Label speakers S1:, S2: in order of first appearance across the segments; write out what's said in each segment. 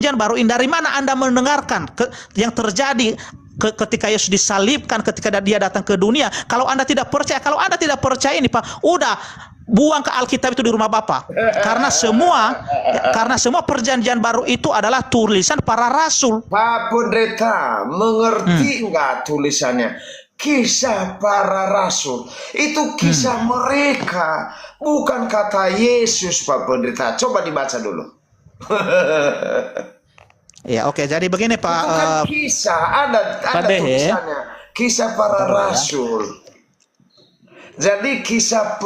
S1: perjanjian baru ini, dari mana Anda mendengarkan yang terjadi ketika Yesus disalibkan, ketika dia datang ke dunia? Kalau Anda tidak percaya, ini Pak, udah buang ke Alkitab itu di rumah Bapak. Karena semua perjanjian baru itu adalah tulisan para rasul.
S2: Pak Pendeta, mengerti enggak tulisannya? Kisah para rasul itu kisah mereka, bukan kata Yesus, Pak Pendeta. Coba dibaca dulu.
S1: Ya, oke. Jadi begini, Pak.
S2: Itu kan kisah, ada tulisannya. Kisah para rasul. Jadi kisah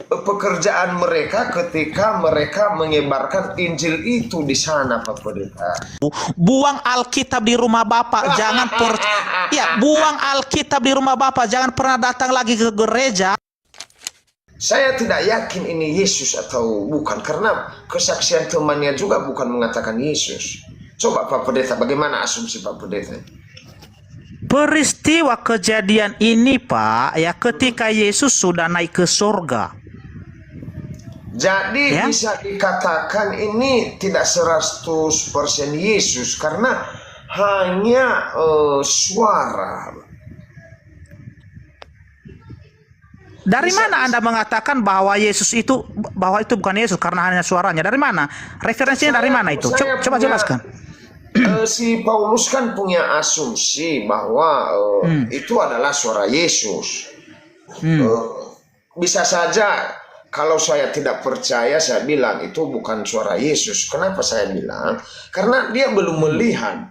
S2: pekerjaan mereka ketika mereka menyebarkan Injil itu di sana, Pak Pendeta.
S1: Buang Alkitab di rumah Bapak, buang Alkitab di rumah Bapak, jangan pernah datang lagi ke gereja.
S2: Saya tidak yakin ini Yesus atau bukan, karena kesaksian temannya juga bukan mengatakan Yesus. Coba Pak Pendeta, bagaimana asumsi Pak Pendeta?
S1: Peristiwa kejadian ini, Pak, ya, ketika Yesus sudah naik ke surga.
S2: Jadi bisa dikatakan ini tidak 100% Yesus, karena hanya suara.
S1: Dari mana Anda mengatakan bahwa itu bukan Yesus karena hanya suaranya? Dari mana? Referensinya dari mana itu? Coba jelaskan.
S2: Si Paulus kan punya asumsi bahwa itu adalah suara Yesus. Bisa saja kalau saya tidak percaya, saya bilang itu bukan suara Yesus. Kenapa saya bilang? Karena dia belum melihat.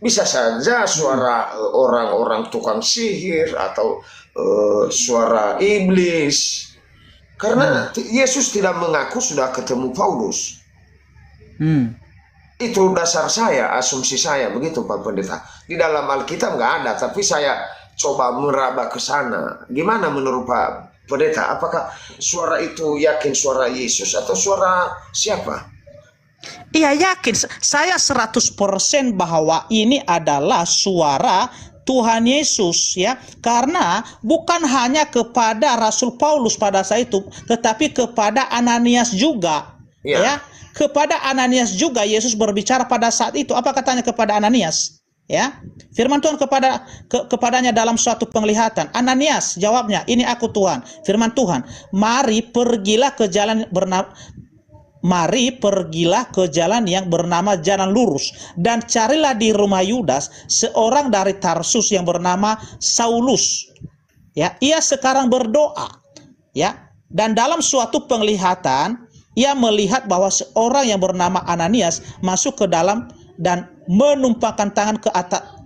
S2: Bisa saja suara orang-orang tukang sihir atau suara iblis. Karena Yesus tidak mengaku sudah ketemu Paulus. Itu dasar saya, asumsi saya, begitu Pak Pendeta. Di dalam Alkitab nggak ada, tapi saya coba meraba ke sana. Gimana menurut Pak Pendeta? Apakah suara itu yakin suara Yesus atau suara siapa?
S1: Iya, yakin. Saya 100% bahwa ini adalah suara Tuhan Yesus, ya. Karena bukan hanya kepada Rasul Paulus pada saat itu, tetapi kepada Ananias juga, ya. Kepada Ananias juga Yesus berbicara pada saat itu. Apa katanya kepada Ananias? Ya, firman Tuhan kepadanya dalam suatu penglihatan. Ananias, jawabnya, ini aku Tuhan. Firman Tuhan, mari pergilah ke jalan yang bernama jalan lurus, dan carilah di rumah Yudas seorang dari Tarsus yang bernama Saulus. Ya, ia sekarang berdoa. Ya, dan dalam suatu penglihatan ia melihat bahwa seorang yang bernama Ananias masuk ke dalam dan menumpangkan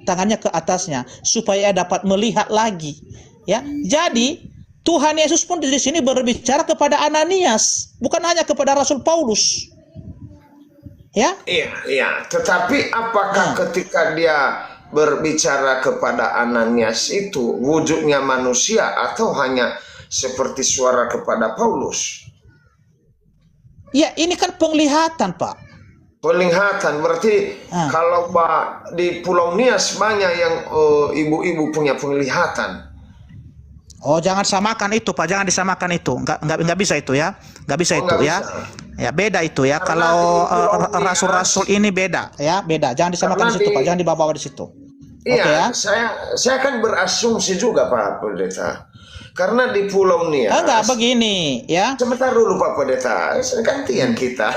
S1: tangannya ke atasnya supaya ia dapat melihat lagi. Ya, jadi Tuhan Yesus pun di sini berbicara kepada Ananias, bukan hanya kepada Rasul Paulus. Ya?
S2: Iya. Tetapi apakah ketika dia berbicara kepada Ananias itu wujudnya manusia atau hanya seperti suara kepada Paulus?
S1: Ya, ini kan penglihatan, Pak.
S2: Penglihatan berarti kalau di Pulau Nias banyak yang ibu-ibu punya penglihatan.
S1: Oh, jangan samakan itu, Pak. Jangan disamakan itu. Nggak bisa itu, ya. Nggak bisa itu, ya. Ya, beda itu, ya.
S2: Karena
S1: kalau rasul-rasul ini beda, ya. Beda. Jangan disamakan di situ, Pak. Jangan dibawa di situ.
S2: Iya,
S1: ya?
S2: saya kan berasumsi juga, Pak Pendeta. Karena di Pulau Nias.
S1: Enggak, begini, ya.
S2: Sebentar dulu Pak Pendeta, gantian kita.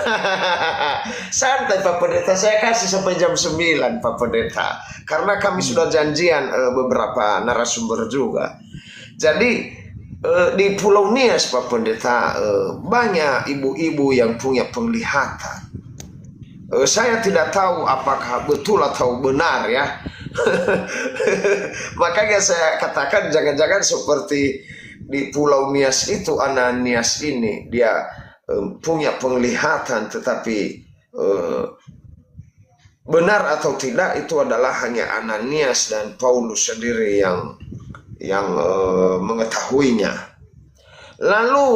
S2: Santai Pak Pendeta, saya kasih sampai jam 9 Pak Pendeta. Karena kami sudah janjian beberapa narasumber juga. Jadi di Pulau Nias Pak Pendeta banyak ibu-ibu yang punya penglihatan. Saya tidak tahu apakah betul atau benar, ya. Makanya saya katakan jangan-jangan seperti di Pulau Nias itu Ananias ini dia punya penglihatan, tetapi benar atau tidak itu adalah hanya Ananias dan Paulus sendiri yang mengetahuinya. Lalu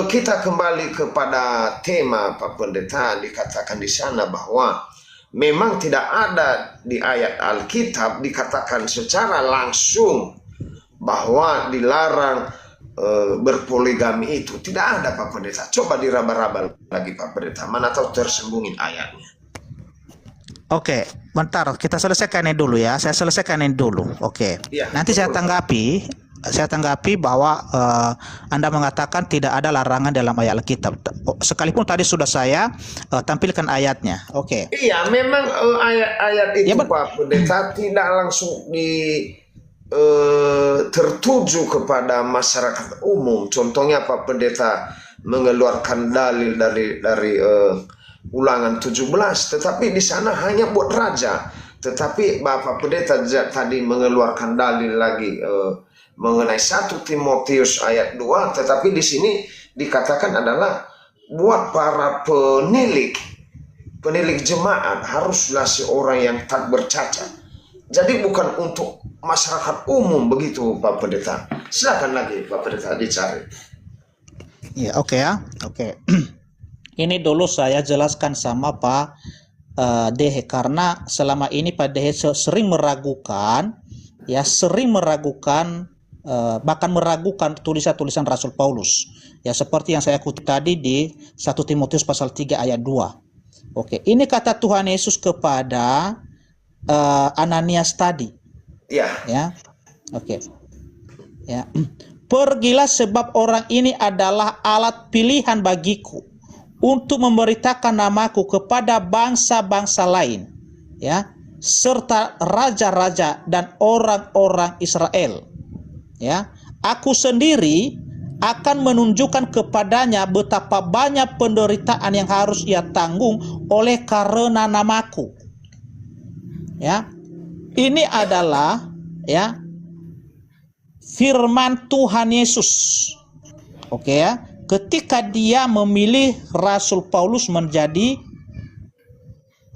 S2: kita kembali kepada tema Pak Pendeta. Dikatakan di sana bahwa memang tidak ada di ayat Alkitab dikatakan secara langsung bahwa dilarang berpoligami itu. Tidak ada Pak Pendeta. Coba diraba-raba lagi Pak Pendeta. Mana tahu tersembunyi ayatnya.
S1: Oke, bentar, kita selesaikan ini dulu ya. Saya selesaikan ini dulu. Oke.
S2: Ya,
S1: Nanti saya
S2: betul.
S1: tanggapi bahwa Anda mengatakan tidak ada larangan dalam ayat Alkitab. Sekalipun tadi sudah saya tampilkan ayatnya. Oke.
S2: Iya, memang ayat-ayat itu
S1: Ya,
S2: Pak Pendeta tidak langsung tertuju kepada masyarakat umum. Contohnya Pak Pendeta mengeluarkan dalil dari Ulangan 17, tetapi di sana hanya buat raja. Tetapi Bapak Pendeta tadi mengeluarkan dalil lagi mengenai 1 Timotius ayat 2, tetapi di sini dikatakan adalah buat para penilik jemaat haruslah seorang yang tak bercacat. Jadi bukan untuk masyarakat umum begitu Pak Pendeta. Silakan lagi Pak Pendeta dicari.
S1: Ya, oke ya. Oke. Ini dulu saya jelaskan sama Pak Dehe, karena selama ini Pak Dehe sering meragukan, bahkan meragukan tulisan-tulisan Rasul Paulus. Ya, seperti yang saya kutip tadi di 1 Timotius pasal 3 ayat 2. Oke, ini kata Tuhan Yesus kepada Ananias tadi. Ya. Oke. Ya. Pergilah sebab orang ini adalah alat pilihan bagiku untuk memberitakan namaku kepada bangsa-bangsa lain, ya, serta raja-raja dan orang-orang Israel. Ya, aku sendiri akan menunjukkan kepadanya betapa banyak penderitaan yang harus ia tanggung oleh karena namaku. Ya, ini adalah ya firman Tuhan Yesus. Oke ya. Ketika dia memilih Rasul Paulus menjadi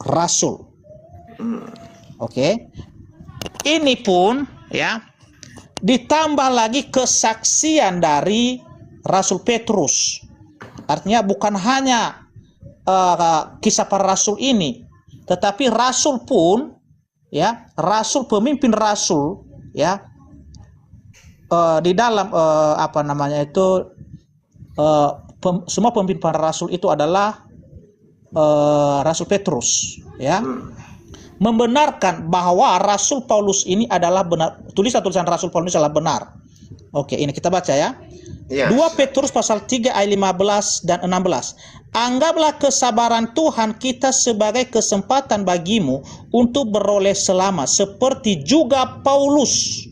S1: rasul. Oke. Ini pun ya ditambah lagi kesaksian dari Rasul Petrus. Artinya bukan hanya kisah para rasul ini, tetapi rasul pun ya, rasul, pemimpin rasul ya, di dalam semua pemimpin para rasul itu adalah Rasul Petrus, ya, membenarkan bahwa Rasul Paulus ini adalah benar, tulisan-tulisan Rasul Paulus adalah benar. Oke, ini kita baca ya. 2 Petrus pasal 3 ayat 15 dan 16. Anggaplah kesabaran Tuhan kita sebagai kesempatan bagimu untuk beroleh selamat, seperti juga Paulus.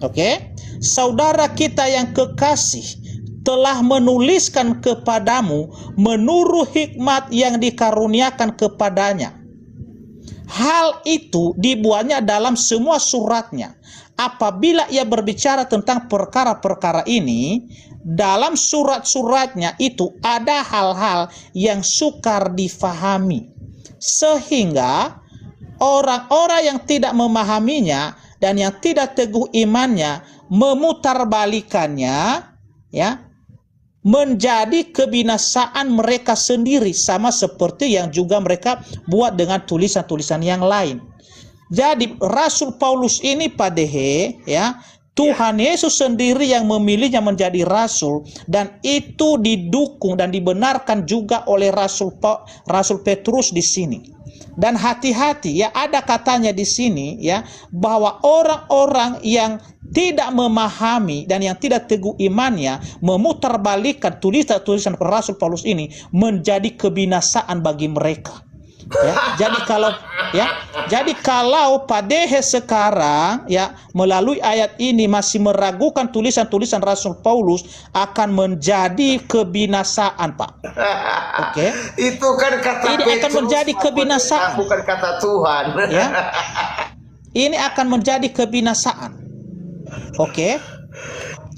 S1: Oke, saudara kita yang kekasih telah menuliskan kepadamu menurut hikmat yang dikaruniakan kepadanya. Hal itu dibuatnya dalam semua suratnya. Apabila ia berbicara tentang perkara-perkara ini, dalam surat-suratnya itu ada hal-hal yang sukar difahami, sehingga orang-orang yang tidak memahaminya dan yang tidak teguh imannya memutarbalikannya, ya, menjadi kebinasaan mereka sendiri, sama seperti yang juga mereka buat dengan tulisan-tulisan yang lain. Jadi Rasul Paulus ini Pak Dehe, ya, Tuhan Yesus sendiri yang memilihnya menjadi rasul, dan itu didukung dan dibenarkan juga oleh Rasul Petrus di sini. Dan hati-hati ya, ada katanya di sini ya, bahwa orang-orang yang tidak memahami dan yang tidak teguh imannya memutarbalikkan tulisan-tulisan Rasul Paulus ini menjadi kebinasaan bagi mereka. Ya, jadi kalau Pak Dehe sekarang ya melalui ayat ini masih meragukan tulisan-tulisan Rasul Paulus, akan menjadi kebinasaan, Pak. Oke.
S2: Itu kan kata
S1: ini
S2: Petrus,
S1: akan menjadi kebinasaan,
S2: bukan kata Tuhan.
S1: Ya. Ini akan menjadi kebinasaan. Oke.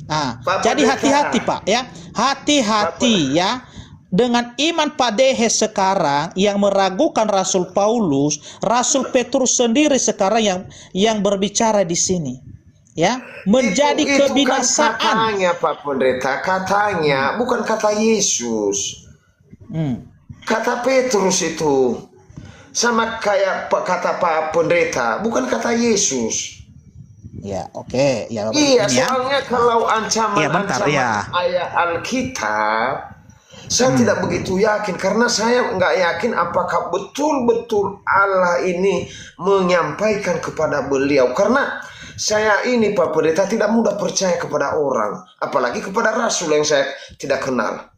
S1: Nah, jadi hati-hati Pak ya. Hati-hati ya. Dengan iman Pak Dehe sekarang yang meragukan Rasul Paulus, Rasul Petrus sendiri sekarang yang berbicara di sini, ya, menjadi
S2: itu
S1: kebinasaan.
S2: Kan katanya Pak Pendeta, katanya bukan kata Yesus. Kata Petrus itu sama kayak kata Pak Pendeta, bukan kata Yesus.
S1: Ya, oke.
S2: Iya, soalnya kalau ancaman ayat Alkitab Saya tidak begitu yakin, karena saya nggak yakin apakah betul-betul Allah ini menyampaikan kepada beliau. Karena saya ini Pak Pendeta tidak mudah percaya kepada orang, apalagi kepada rasul yang saya tidak kenal.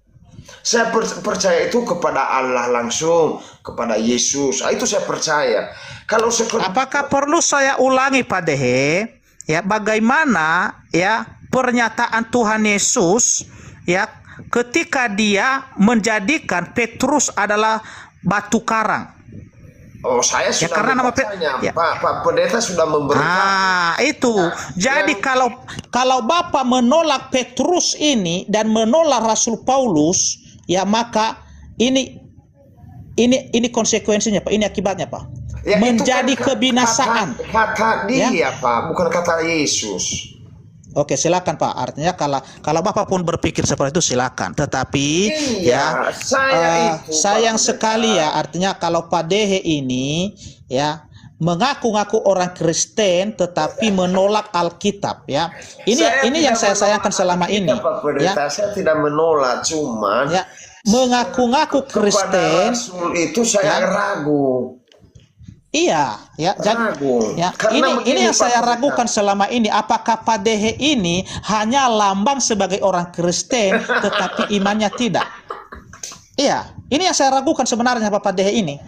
S2: Saya percaya itu kepada Allah langsung, kepada Yesus. Itu saya percaya. Kalau
S1: apakah perlu saya ulangi Pak Dehe, ya, bagaimana ya pernyataan Tuhan Yesus ya ketika dia menjadikan Petrus adalah batu karang?
S2: Oh, saya sudah
S1: ya, karena nama
S2: ya. Pak Pendeta sudah memberikan.
S1: Itu. Jadi kalau Bapak menolak Petrus ini dan menolak Rasul Paulus, ya maka ini konsekuensinya Pak, ini akibatnya Pak.
S2: Ya,
S1: menjadi
S2: kan
S1: kebinasaan.
S2: Kata dia Pak, bukan kata Yesus.
S1: Oke, silakan Pak. Artinya kalau Bapak pun berpikir seperti itu silakan. Tetapi ya sayang sekali ya, artinya kalau Pak Dehe ini ya mengaku-ngaku orang Kristen tetapi menolak Alkitab ya. Ini yang saya sayangkan selama ini. Ya.
S2: Saya tidak menolak, cuman
S1: ya mengaku-ngaku Kristen
S2: itu saya ragu.
S1: Iya, ya. Ini yang saya ragukan selama ini. Apakah Pak Dehe ini hanya lambang sebagai orang Kristen, tetapi imannya tidak? Iya, ini yang saya ragukan sebenarnya Pak Dehe ini.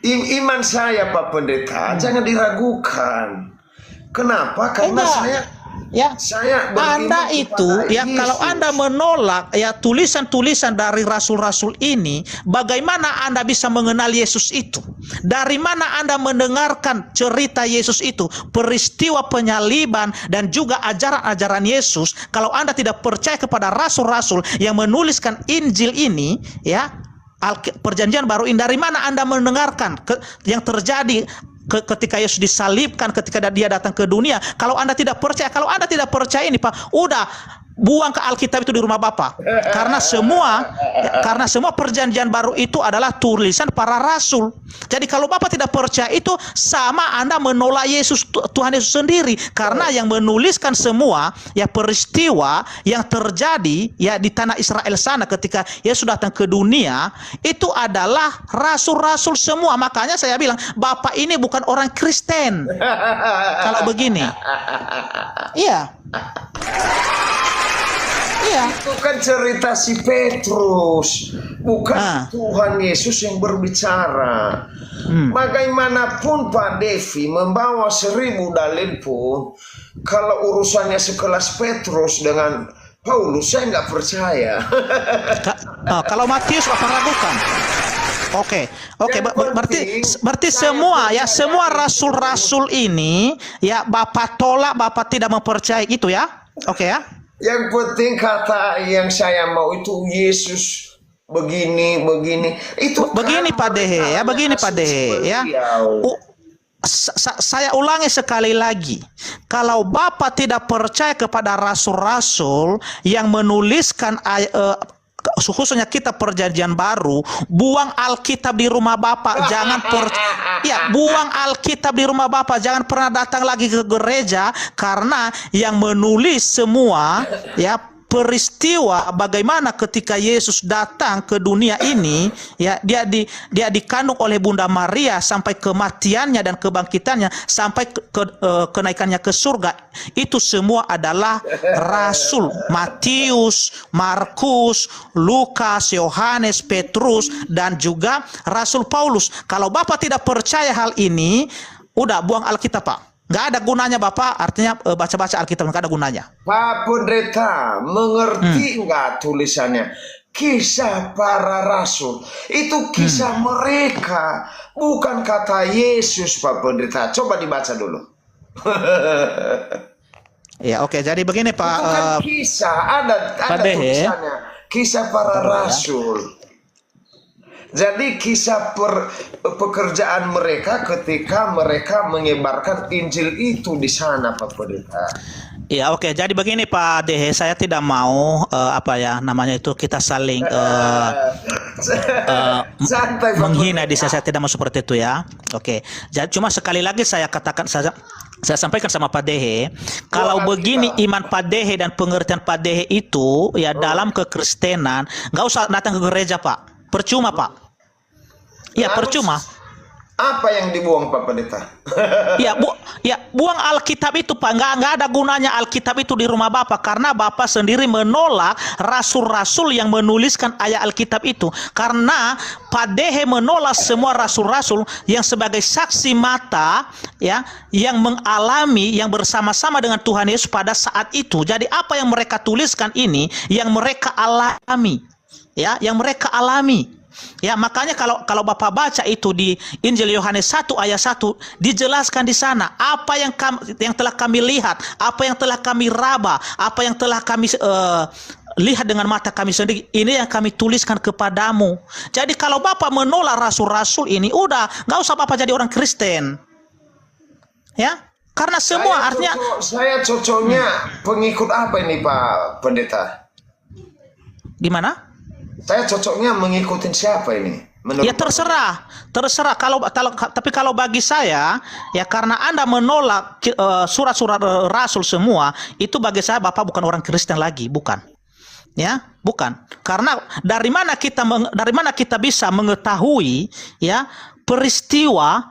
S2: Iman saya Pak Pendeta jangan diragukan. Kenapa? Karena saya
S1: Anda itu ya Yesus. Kalau Anda menolak ya tulisan-tulisan dari rasul-rasul ini, bagaimana Anda bisa mengenal Yesus itu? Dari mana Anda mendengarkan cerita Yesus itu, peristiwa penyaliban dan juga ajaran-ajaran Yesus, kalau Anda tidak percaya kepada rasul-rasul yang menuliskan Injil ini ya, Perjanjian Baru ini, dari mana Anda mendengarkan yang terjadi ketika Yesus disalibkan, ketika dia datang ke dunia? Kalau Anda tidak percaya ini Pak, udah buang ke Alkitab itu di rumah Bapak. Karena semua Perjanjian Baru itu adalah tulisan para rasul. Jadi kalau Bapak tidak percaya itu, sama Anda menolak Yesus, Tuhan Yesus sendiri. Karena yang menuliskan semua ya peristiwa yang terjadi ya di tanah Israel sana ketika Yesus datang ke dunia, itu adalah rasul-rasul semua. Makanya saya bilang Bapak ini bukan orang Kristen kalau begini. Iya.
S2: Itu kan cerita si Petrus, bukan Tuhan Yesus yang berbicara. Bagaimanapun Pak Devi membawa 1000 dalil pun, kalau urusannya sekelas Petrus dengan Paulus, saya nggak percaya.
S1: Kalau Matius Bapak ragukan. Oke, berarti semua rasul-rasul ini ya Bapak tolak, Bapak tidak mempercayai itu ya. Oke ya.
S2: Yang penting kata yang saya mau itu Yesus begini. Itu
S1: begini Pak Dehe ya, begini Pak Dehe ya. Saya ulangi sekali lagi. Kalau Bapak tidak percaya kepada rasul-rasul yang menuliskan khususnya kita Perjanjian Baru, buang Alkitab di rumah Bapak. Buang Alkitab di rumah Bapak. Jangan pernah datang lagi ke gereja, karena yang menulis semua ya peristiwa bagaimana ketika Yesus datang ke dunia ini ya, dia dikandung oleh Bunda Maria sampai kematiannya dan kebangkitannya sampai kenaikannya ke surga, itu semua adalah rasul. Matius, Markus, Lukas, Yohanes, Petrus, dan juga Rasul Paulus. Kalau Bapak tidak percaya hal ini, udah buang Alkitab Pak. Nggak ada gunanya Bapak, artinya baca-baca Alkitab nggak ada gunanya.
S2: Pak Pendeta, mengerti nggak tulisannya? Kisah para rasul, itu kisah mereka, bukan kata Yesus Pak Pendeta. Coba dibaca dulu.
S1: Ya oke, jadi begini Pak.
S2: Itu kan kisah, ada tulisannya. Kisah para rasul. Jadi kisah pekerjaan mereka ketika mereka menyebarkan Injil itu di sana Pak Pendeta.
S1: Iya oke, jadi begini Pak Dehe, saya tidak mau kita saling
S2: Santai, Pak
S1: menghina
S2: Pendeta.
S1: saya tidak mau seperti itu ya. Oke. Jadi cuma sekali lagi saya katakan, saya sampaikan sama Pak Dehe, kalau
S2: Doa
S1: begini
S2: kita.
S1: iman Pak Dehe dan pengertian Pak Dehe itu ya dalam kekristenan, nggak usah datang ke gereja Pak, percuma Pak. Ya
S2: Lalu,
S1: percuma.
S2: apa yang dibuang Pak Pendeta?
S1: Ya buang Alkitab itu Pak, nggak ada gunanya Alkitab itu di rumah Bapak, karena Bapak sendiri menolak rasul-rasul yang menuliskan ayat Alkitab itu, karena Pak Dehe menolak semua rasul-rasul yang sebagai saksi mata ya, yang mengalami, yang bersama-sama dengan Tuhan Yesus pada saat itu. Jadi apa yang mereka tuliskan ini yang mereka alami, ya, yang mereka alami. Ya, makanya kalau Bapak baca itu di Injil Yohanes 1 ayat 1 dijelaskan di sana apa yang telah kami lihat, apa yang telah kami raba, apa yang telah kami lihat dengan mata kami sendiri, ini yang kami tuliskan kepadamu. Jadi kalau Bapak menolak rasul-rasul ini, udah nggak usah Bapak jadi orang Kristen. Ya, karena semua artinya
S2: Saya cocoknya pengikut apa ini Pak Pendeta?
S1: gimana?
S2: Saya cocoknya mengikuti siapa ini? Menurut
S1: Ya terserah. Tapi kalau bagi saya, ya karena Anda menolak surat-surat rasul semua, itu bagi saya Bapak bukan orang Kristen lagi, bukan. Ya, bukan. Karena dari mana kita bisa mengetahui ya peristiwa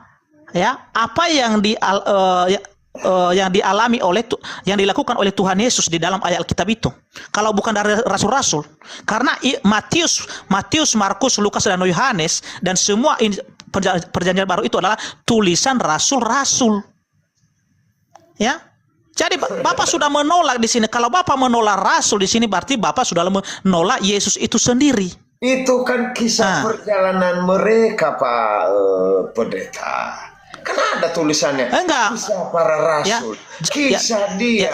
S1: ya apa yang yang dialami yang dilakukan oleh Tuhan Yesus di dalam ayat Alkitab itu, kalau bukan dari rasul-rasul. Karena Matius, Markus, Lukas dan Yohanes dan semua perjanjian baru itu adalah tulisan rasul-rasul. Ya. Jadi Bapak sudah menolak di sini. Kalau Bapak menolak rasul di sini, berarti Bapak sudah menolak Yesus itu sendiri.
S2: itu kan kisah perjalanan mereka Pak Pendeta. Kan ada tulisannya.
S1: Enggak.
S2: Kisah para rasul. Kisah dia.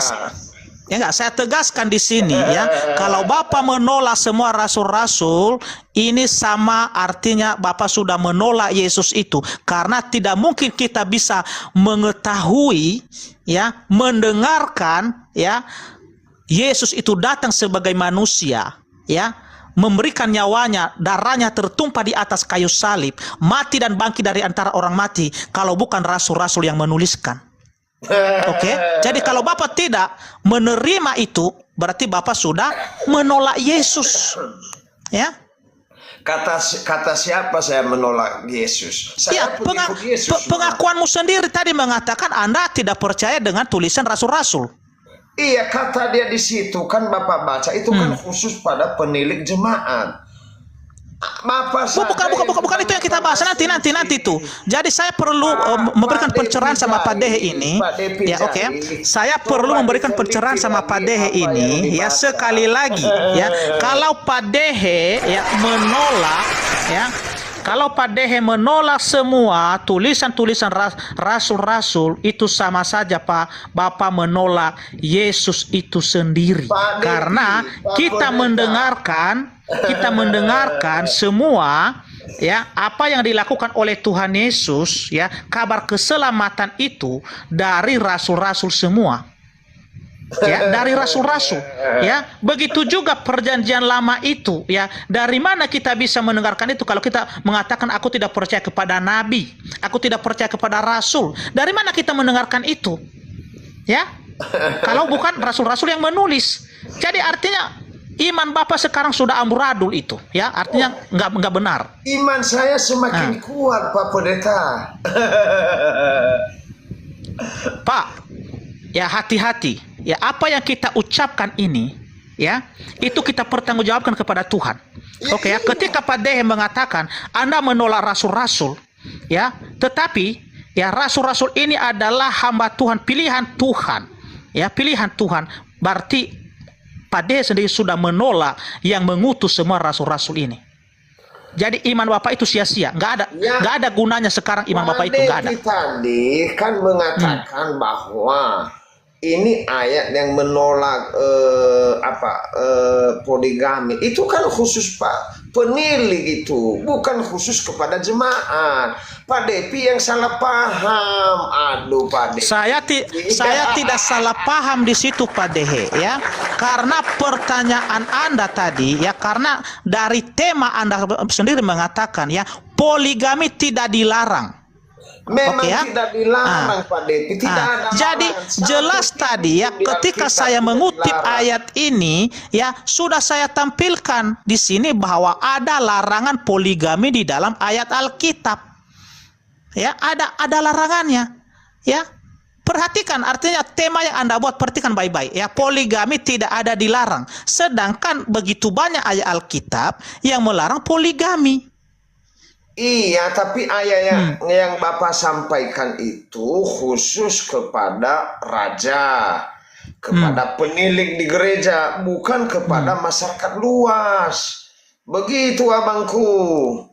S1: Ya enggak, saya tegaskan di sini ya. Kalau Bapak menolak semua rasul-rasul, ini sama artinya Bapak sudah menolak Yesus itu. Karena tidak mungkin kita bisa mengetahui ya, mendengarkan ya, Yesus itu datang sebagai manusia ya, memberikan nyawanya, darahnya tertumpah di atas kayu salib, mati dan bangkit dari antara orang mati, kalau bukan rasul-rasul yang menuliskan. Oke, jadi kalau Bapak tidak menerima itu, berarti Bapak sudah menolak Yesus. Ya.
S2: Kata siapa saya menolak Yesus? Saya pengikut Yesus.
S1: Pengakuanmu sendiri tadi mengatakan Anda tidak percaya dengan tulisan rasul-rasul.
S2: Iya, kata dia di situ kan Bapak baca itu kan khusus pada penilik jemaat.
S1: Bukan itu yang kita bahas nanti itu. Jadi saya perlu memberikan pencerahan sama Pak Dehe ini. Ya, oke. Saya perlu memberikan pencerahan sama Pak Dehe ini ya, sekali lagi ya. Kalau Pak Dehe ya menolak ya, kalau Pak Dehe menolak semua tulisan-tulisan rasul-rasul, itu sama saja Pak, Bapak menolak Yesus itu sendiri. Karena kita mendengarkan semua ya apa yang dilakukan oleh Tuhan Yesus ya, kabar keselamatan itu dari rasul-rasul semua. Ya, dari rasul-rasul ya. Begitu juga perjanjian lama itu ya. Dari mana kita bisa mendengarkan itu kalau kita mengatakan aku tidak percaya kepada nabi, aku tidak percaya kepada rasul? Dari mana kita mendengarkan itu? Ya. Kalau bukan rasul-rasul yang menulis. Jadi artinya iman Bapak sekarang sudah amburadul itu ya. Artinya nggak benar.
S2: Iman saya semakin kuat Pak Pendeta.
S1: Pak, ya hati-hati. Ya, apa yang kita ucapkan ini ya, itu kita pertanggungjawabkan kepada Tuhan. Oke ya, ketika Pak Dehe mengatakan Anda menolak rasul-rasul ya, tetapi ya rasul-rasul ini adalah hamba Tuhan, pilihan Tuhan. Ya, pilihan Tuhan. Berarti Pak Dehe sendiri sudah menolak yang mengutus semua rasul-rasul ini. Jadi iman Bapak itu sia-sia, nggak ada gunanya sekarang iman Bapak itu nggak ada.
S2: Tadi kan mengatakan bahwa ini ayat yang menolak poligami itu kan khusus penilik itu, bukan khusus kepada jemaat. Pak Depi yang salah paham. Aduh Pak Depi.
S1: Saya tidak salah paham di situ Pak Dehe ya. Karena pertanyaan Anda tadi ya, karena dari tema Anda sendiri mengatakan ya, poligami tidak dilarang.
S2: Memang
S1: ya?
S2: tidak dilarang Pak Depi, tidak ada.
S1: Jadi jelas tadi ya, ketika saya mengutip ayat ini ya, sudah saya tampilkan di sini bahwa ada larangan poligami di dalam ayat Alkitab. Ya, ada larangannya. Ya. Perhatikan, artinya tema yang Anda buat, perhatikan baik-baik ya, poligami tidak ada dilarang. Sedangkan begitu banyak ayat Alkitab yang melarang poligami.
S2: Iya, tapi ayat yang Bapak sampaikan itu khusus kepada raja, kepada penilik di gereja, bukan kepada masyarakat luas. Begitu abangku.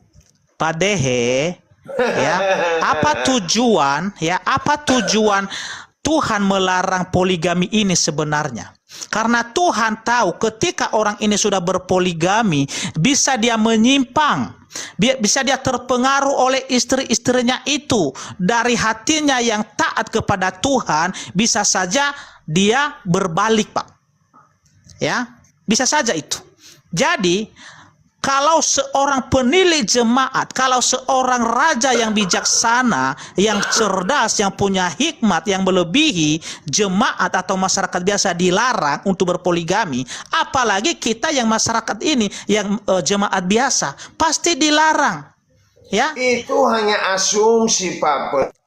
S1: Pak Dehe, ya, apa tujuan Tuhan melarang poligami ini sebenarnya? Karena Tuhan tahu ketika orang ini sudah berpoligami, bisa dia menyimpang, bisa dia terpengaruh oleh istri-istrinya itu. Dari hatinya yang taat kepada Tuhan, bisa saja dia berbalik, Pak. Ya, bisa saja itu. Jadi kalau seorang penilik jemaat, kalau seorang raja yang bijaksana, yang cerdas, yang punya hikmat, yang melebihi, jemaat atau masyarakat biasa dilarang untuk berpoligami, apalagi kita yang masyarakat ini, yang jemaat biasa, pasti dilarang. Ya.
S2: Itu hanya asumsi Pak Pendeta.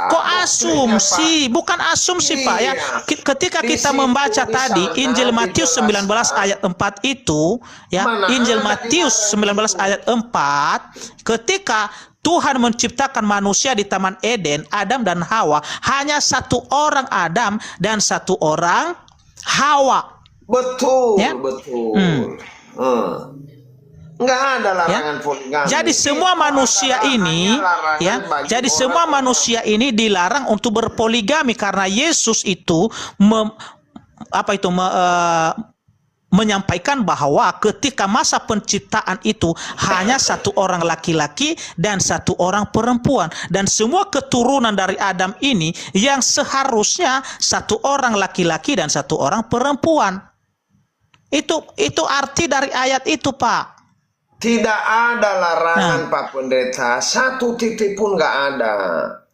S1: Kok asumsi? Bukan asumsi Pak ya. Ketika kita membaca tadi Injil Matius 19 ayat 4 itu ya, Injil Matius 19 ayat 4, ketika Tuhan menciptakan manusia di Taman Eden, Adam dan Hawa, hanya satu orang Adam dan satu orang Hawa.
S2: Betul,
S1: ya?
S2: Betul. Nggak ada larangan poligami.
S1: Jadi semua manusia ini ya, jadi semua manusia ini dilarang untuk berpoligami karena Yesus itu menyampaikan bahwa ketika masa penciptaan itu hanya satu orang laki-laki dan satu orang perempuan, dan semua keturunan dari Adam ini yang seharusnya satu orang laki-laki dan satu orang perempuan. Itu arti dari ayat itu, Pak.
S2: Tidak ada larangan Pak Pendeta, satu titik pun nggak ada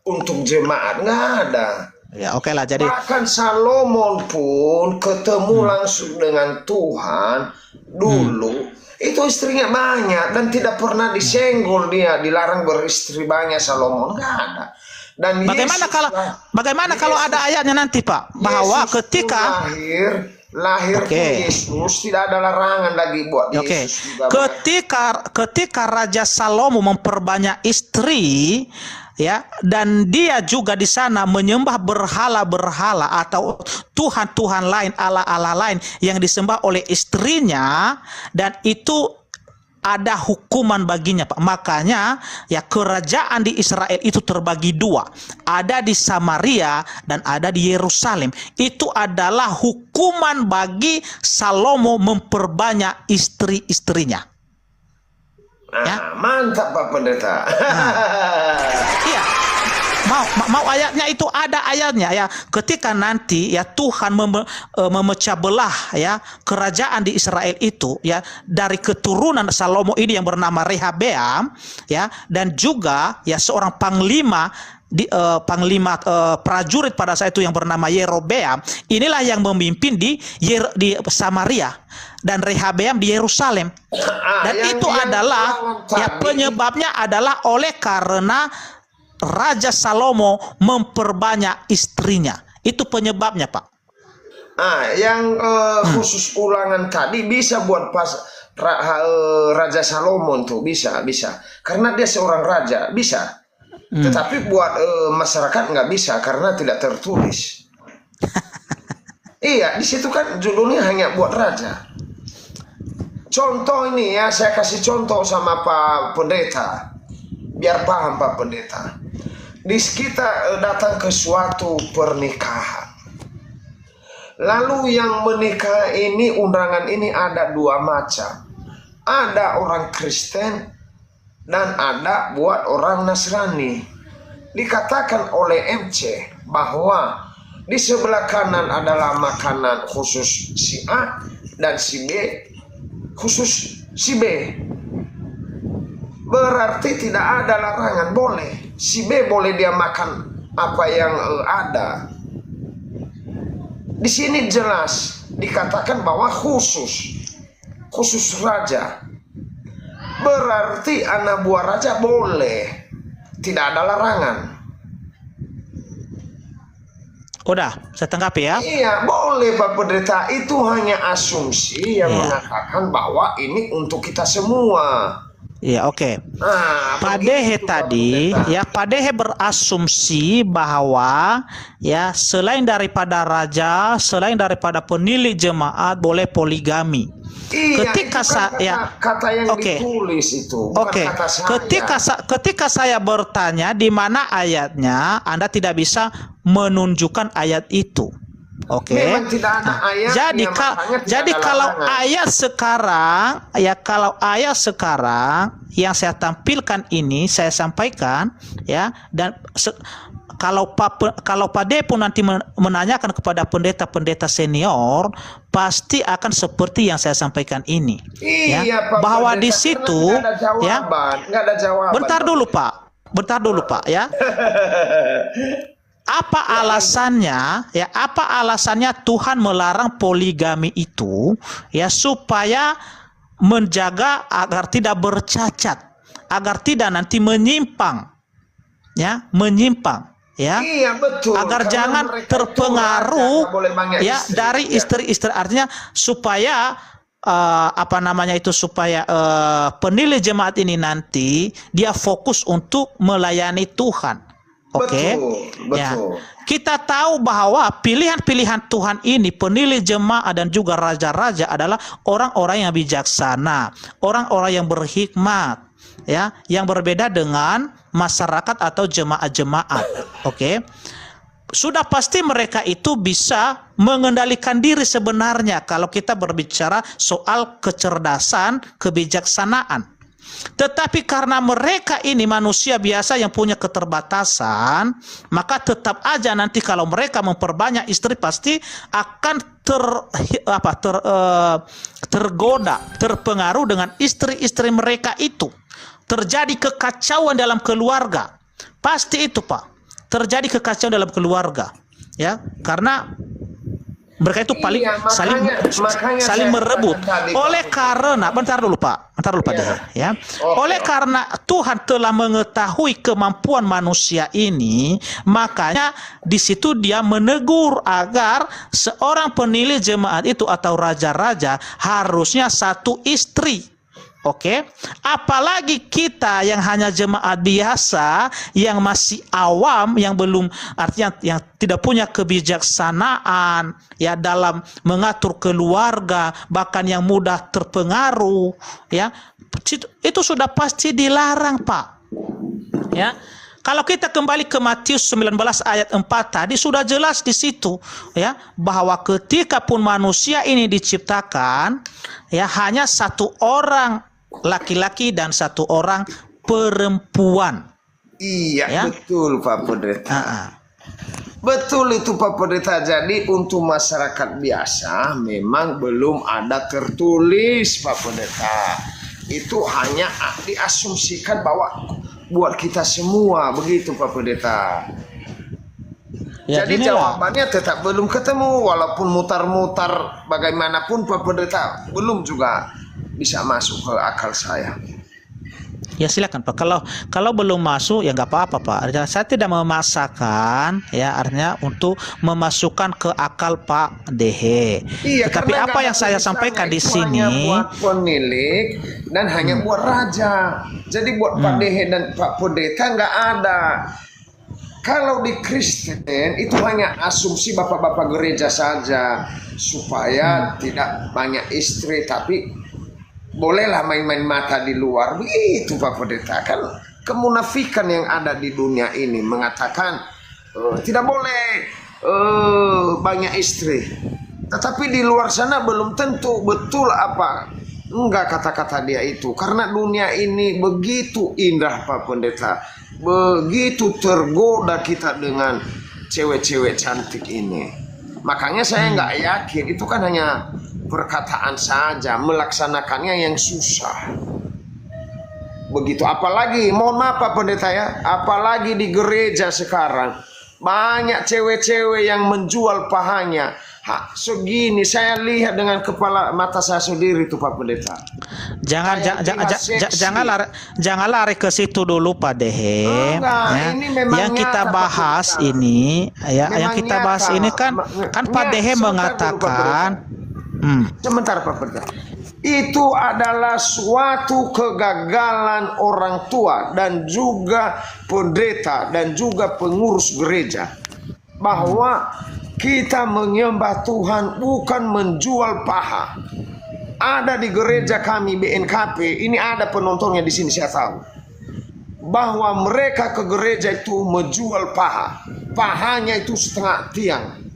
S2: untuk jemaat, nggak ada.
S1: Ya oke lah, jadi
S2: bahkan Salomon pun ketemu langsung dengan Tuhan dulu, itu istrinya banyak dan tidak pernah disenggol dia, dilarang beristri banyak Salomon, nggak ada. Dan
S1: bagaimana kalau ada ayatnya nanti Pak, bahwa Yesus ketika
S2: lahir Yesus tidak ada larangan lagi buat Yesus juga.
S1: Ketika Raja Salomo memperbanyak istri ya, dan dia juga di sana menyembah berhala-berhala atau tuhan-tuhan lain, ala-ala lain yang disembah oleh istrinya, dan itu ada hukuman baginya, Pak. Makanya ya, kerajaan di Israel itu terbagi dua. Ada di Samaria dan ada di Yerusalem. Itu adalah hukuman bagi Salomo memperbanyak istri-istrinya.
S2: Ya? Mantap Pak Pendeta.
S1: Iya. Mau ayatnya itu, ada ayatnya ya, ketika nanti ya Tuhan memecah belah ya kerajaan di Israel itu ya, dari keturunan Salomo ini yang bernama Rehabeam ya, dan juga ya seorang panglima prajurit pada saat itu yang bernama Yerobeam. Inilah yang memimpin di Samaria dan Rehabeam di Yerusalem. Dan itu adalah ya, penyebabnya adalah oleh karena Raja Salomo memperbanyak istrinya. Itu penyebabnya, Pak.
S2: Yang khusus ulangan tadi bisa buat Raja Salomo tuh, bisa. Karena dia seorang raja, bisa. Tetapi buat masyarakat nggak bisa karena tidak tertulis. Iya, di situ kan judulnya hanya buat raja. Contoh ini ya, saya kasih contoh sama Pak Pendeta, biar paham Pak Pendeta. Di kita datang ke suatu pernikahan, lalu yang menikah ini, undangan ini ada dua macam. ada orang Kristen dan ada buat orang Nasrani. Dikatakan oleh MC bahwa di sebelah kanan adalah makanan khusus si A dan si B khusus si B. Berarti tidak ada larangan, boleh. Si B boleh dia makan apa yang ada. Di sini jelas dikatakan bahwa khusus raja. Berarti anak buah raja boleh, tidak ada larangan.
S1: Udah, saya tanggapi ya.
S2: Iya, boleh Pak Pendeta. Itu hanya asumsi yang mengatakan bahwa ini untuk kita semua.
S1: Iya, oke.
S2: Nah,
S1: Pak
S2: begitu,
S1: Dehe
S2: Pak
S1: tadi,
S2: Pendeta.
S1: ya Pak Dehe berasumsi bahwa ya selain daripada raja, selain daripada penilik jemaat boleh poligami.
S2: Iya,
S1: Ketika
S2: itu kan kata yang
S1: Oke.
S2: ditulis itu, bukan
S1: Oke,
S2: kata saya.
S1: ketika saya bertanya di mana ayatnya, Anda tidak bisa menunjukkan ayat itu. Oke.
S2: Memang tidak ada ayat.
S1: Jadi
S2: makanya tidak
S1: jadi
S2: ada
S1: kalau
S2: larangan.
S1: ayat sekarang yang saya tampilkan ini saya sampaikan ya, dan kalau Pak D pun nanti menanyakan kepada pendeta-pendeta senior, pasti akan seperti yang saya sampaikan ini.
S2: Iya,
S1: Ya,
S2: Pak
S1: bahwa
S2: Pendeta,
S1: di
S2: karena
S1: situ
S2: nggak ada jawaban,
S1: ya.
S2: nggak ada jawaban.
S1: Bentar dulu Pak ya. Apa alasannya ya? Apa alasannya Tuhan melarang poligami itu ya, supaya menjaga agar tidak bercacat, agar tidak nanti menyimpang ya, ya.
S2: Iya, betul.
S1: Agar
S2: Karena
S1: jangan
S2: mereka itu
S1: terpengaruh
S2: raja, nggak boleh banyak
S1: ya
S2: istri.
S1: dari
S2: Ya.
S1: istri-istri, artinya supaya supaya penilik jemaat ini nanti dia fokus untuk melayani Tuhan. Oke.
S2: Betul,
S1: Ya.
S2: betul.
S1: Kita tahu bahwa pilihan-pilihan Tuhan ini, penilik jemaat dan juga raja-raja adalah orang-orang yang bijaksana, orang-orang yang berhikmat, ya, yang berbeda dengan masyarakat atau jemaat-jemaat. Oke. Sudah pasti mereka itu bisa mengendalikan diri sebenarnya kalau kita berbicara soal kecerdasan, kebijaksanaan. Tetapi karena mereka ini manusia biasa yang punya keterbatasan, maka tetap aja nanti kalau mereka memperbanyak istri pasti akan tergoda, terpengaruh dengan istri-istri mereka itu. Terjadi kekacauan dalam keluarga. Pasti itu, Pak. Terjadi kekacauan dalam keluarga. Ya, karena mereka itu paling
S2: makanya
S1: saling merebut.
S2: tadi,
S1: Oleh karena, bentar dulu Pak Dehe, ya. Oleh karena Tuhan telah mengetahui kemampuan manusia ini, makanya di situ dia menegur agar seorang penilik jemaat itu atau raja-raja harusnya satu istri. Oke, apalagi kita yang hanya jemaat biasa, yang masih awam, yang belum, artinya yang tidak punya kebijaksanaan ya dalam mengatur keluarga, bahkan yang mudah terpengaruh, ya itu sudah pasti dilarang, Pak. Ya. Kalau kita kembali ke Matius 19 ayat 4 tadi sudah jelas di situ ya, bahwa ketika pun manusia ini diciptakan ya hanya satu orang laki-laki dan satu orang perempuan.
S2: Iya,
S1: Ya.
S2: betul Pak Pendeta. Betul itu Pak Pendeta. Jadi untuk masyarakat biasa memang belum ada tertulis Pak Pendeta. Itu hanya diasumsikan bahwa buat kita semua, begitu Pak Pendeta.
S1: Ya,
S2: jadi
S1: inilah.
S2: jawabannya tetap belum ketemu, walaupun mutar-mutar bagaimanapun Pak Pendeta belum juga bisa masuk ke akal saya.
S1: Ya silakan Pak. Kalau belum masuk ya nggak apa-apa Pak. Artinya saya tidak memaksakan ya, artinya untuk memasukkan ke akal Pak Dehe.
S2: Iya,
S1: tetapi
S2: karena
S1: apa
S2: nggak
S1: yang
S2: ada
S1: saya
S2: tulisannya,
S1: sampaikan di
S2: itu
S1: sini,
S2: hanya buat penilik dan hanya buat raja. Jadi buat Pak Dehe dan Pak Pendeta nggak ada. Kalau di Kristen itu hanya asumsi bapak-bapak gereja saja supaya tidak banyak istri, tapi bolehlah main-main mata di luar, begitu Pak Pendeta. Kan kemunafikan yang ada di dunia ini mengatakan tidak boleh banyak istri, tetapi di luar sana belum tentu betul apa Enggak, kata-kata dia itu. Karena dunia ini begitu indah Pak Pendeta. Begitu tergoda kita dengan cewek-cewek cantik ini. Makanya saya nggak yakin. Itu kan hanya perkataan saja. Melaksanakannya yang susah. Begitu. Apalagi, mohon maaf Pak Pendeta ya. Apalagi di gereja sekarang. Banyak cewek-cewek yang menjual pahanya. Segini saya lihat dengan kepala mata saya sendiri itu Pak Pendeta.
S1: Jangan lari ke situ dulu Pak Dehe. Ya.
S2: Ini memang
S1: yang kita bahas ini, ya, yang kita bahas ini kan Pak Dehe mengatakan.
S2: Sebentar Pak Pendeta. Itu adalah suatu kegagalan orang tua dan juga pendeta dan juga pengurus gereja, bahwa kita menyembah Tuhan bukan menjual paha. Ada di gereja kami BNKP, ini ada penontonnya di sini saya tahu, bahwa mereka ke gereja itu menjual paha. Pahanya itu setengah tiang.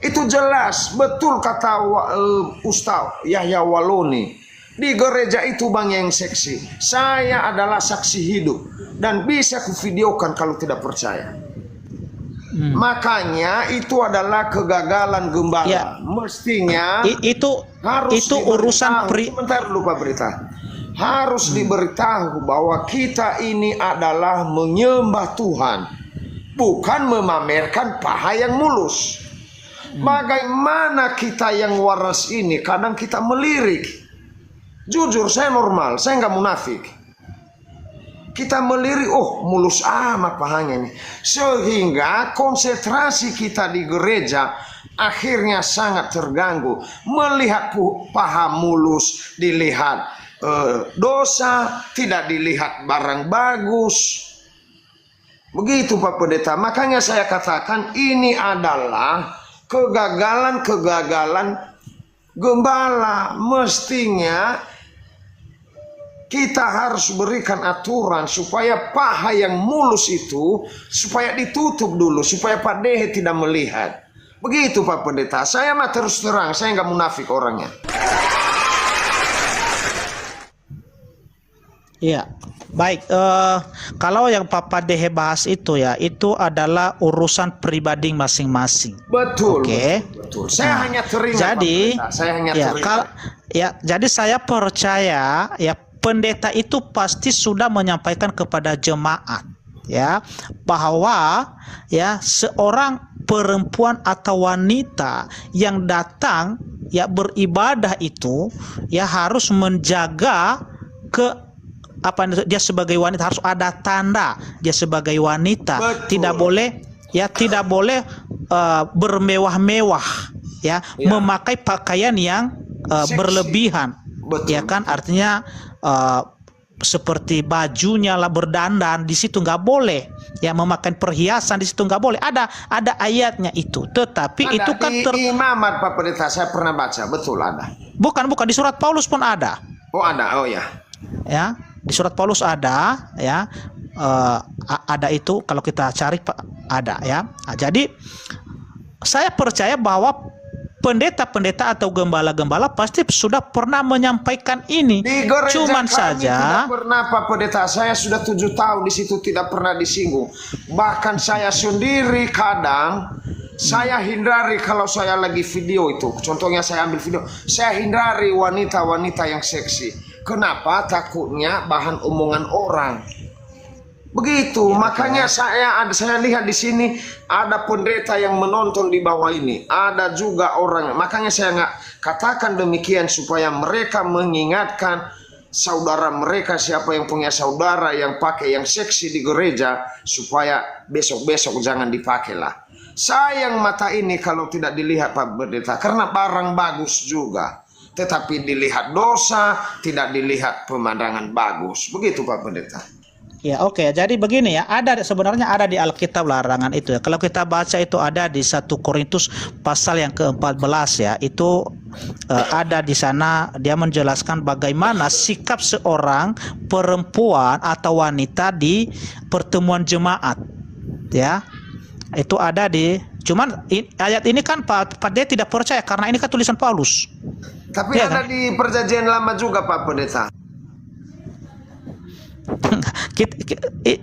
S2: Itu jelas, betul kata Ustaz Yahya Waloni. Di gereja itu banyak yang seksi. Saya adalah saksi hidup dan bisa kuvideokan kalau tidak percaya. Makanya itu adalah kegagalan gembala.
S1: Ya.
S2: Mestinya
S1: itu urusan
S2: sebentar lupa berita. Harus diberitahu bahwa kita ini adalah menyembah Tuhan, bukan memamerkan paha yang mulus. Bagaimana kita yang waras ini kadang kita melirik. Jujur saya normal, saya nggak munafik. Kita melirik, oh mulus amat pahanya nih. Sehingga konsentrasi kita di gereja akhirnya sangat terganggu. Melihat paha mulus, dilihat dosa, tidak dilihat barang bagus. Begitu Pak Pendeta. Makanya saya katakan ini adalah kegagalan gembala. Mestinya kita harus berikan aturan supaya paha yang mulus itu supaya ditutup dulu, supaya Pak Dehe tidak melihat. Begitu Pak Pendeta. Saya mah terus terang, saya nggak munafik orangnya.
S1: Iya, baik. Kalau yang Pak Dehe bahas itu ya, itu adalah urusan pribadi masing-masing.
S2: Betul.
S1: Oke.
S2: Betul. Saya hanya teringat.
S1: Jadi,
S2: saya hanya teringat.
S1: Jadi saya percaya ya. Pendeta itu pasti sudah menyampaikan kepada jemaat ya bahwa ya seorang perempuan atau wanita yang datang ya beribadah itu ya harus menjaga dia sebagai wanita, harus ada tanda dia sebagai wanita.
S2: Betul.
S1: tidak boleh bermewah-mewah ya, memakai pakaian yang berlebihan.
S2: Betul.
S1: Ya kan, artinya seperti bajunya lah berdandan di situ nggak boleh ya, memakai perhiasan di situ nggak boleh. Ada ayatnya itu, tetapi
S2: ada
S1: itu kan
S2: di Imamat Pak Pendeta, saya pernah baca, betul ada.
S1: Bukan di surat Paulus pun ada.
S2: Oh ada, oh ya.
S1: Ya, di surat Paulus ada ya, ada itu kalau kita cari ada ya. Nah, jadi saya percaya bahwa pendeta-pendeta atau gembala-gembala pasti sudah pernah menyampaikan ini.
S2: Di gereja
S1: Cuman
S2: kami
S1: saja
S2: tidak pernah Pak Pendeta, saya sudah 7 tahun di situ tidak pernah disinggung. Bahkan saya sendiri kadang saya hindari kalau saya lagi video itu. Contohnya saya ambil video, saya hindari wanita-wanita yang seksi. Kenapa? Takutnya bahan omongan orang. Begitu, makanya saya lihat di sini ada pendeta yang menonton di bawah ini, ada juga orang. Makanya saya nggak katakan demikian supaya mereka mengingatkan saudara mereka, siapa yang punya saudara yang pakai yang seksi di gereja, supaya besok-besok jangan dipakai lah. Sayang mata ini kalau tidak dilihat Pak Pendeta, karena barang bagus juga, tetapi dilihat dosa, tidak dilihat pemandangan bagus. Begitu Pak Pendeta.
S1: ya, oke. Jadi begini ya, sebenarnya ada di Alkitab larangan itu ya. Kalau kita baca itu ada di 1 Korintus pasal yang ke-14 ya. Itu ada di sana dia menjelaskan bagaimana sikap seorang perempuan atau wanita di pertemuan jemaat. Ya. Itu ada cuman ayat ini kan Pak Dehe tidak percaya karena ini kan tulisan Paulus.
S2: Tapi
S1: Iya
S2: ada
S1: kan?
S2: di perjanjian lama juga Pak Pendeta.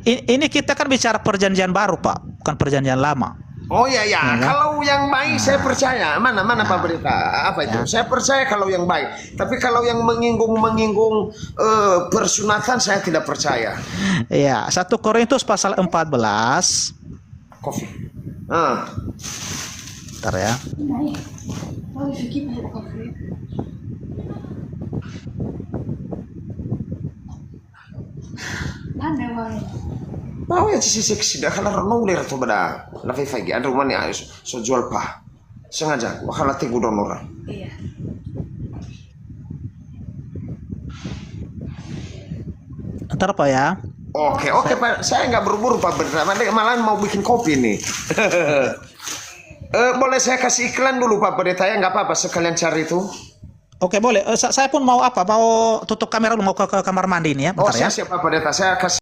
S1: Ini kita kan bicara perjanjian baru, Pak, bukan perjanjian lama.
S2: Oh ya ya,
S1: Ya kan?
S2: kalau yang baik saya percaya. Mana Pak Pendeta? Apa itu? Saya percaya kalau yang baik. Tapi kalau yang menyinggung persunatan saya tidak percaya.
S1: Ya, 1 Korintus pasal 14.
S2: Kopi.
S1: Bentar ya.
S2: Mau ya sisi sudah kalau nulir tuh beda. Nafi fagi ada rumah nih so jual pah. Sengaja wakala tigu donor.
S3: Iya.
S1: Bentar Pak ya.
S2: Oke Pak, saya nggak buru-buru Pak Pendeta. Malahan mau bikin kopi nih. Boleh saya kasih iklan dulu Pak Pendeta ya, nggak apa-apa sekalian cari itu.
S1: Oke boleh. Saya pun mau apa? Mau tutup kamera dulu, mau ke kamar mandi ini ya.
S2: Oh
S1: Bentar ya.
S2: siap Pak Pendeta, saya kasih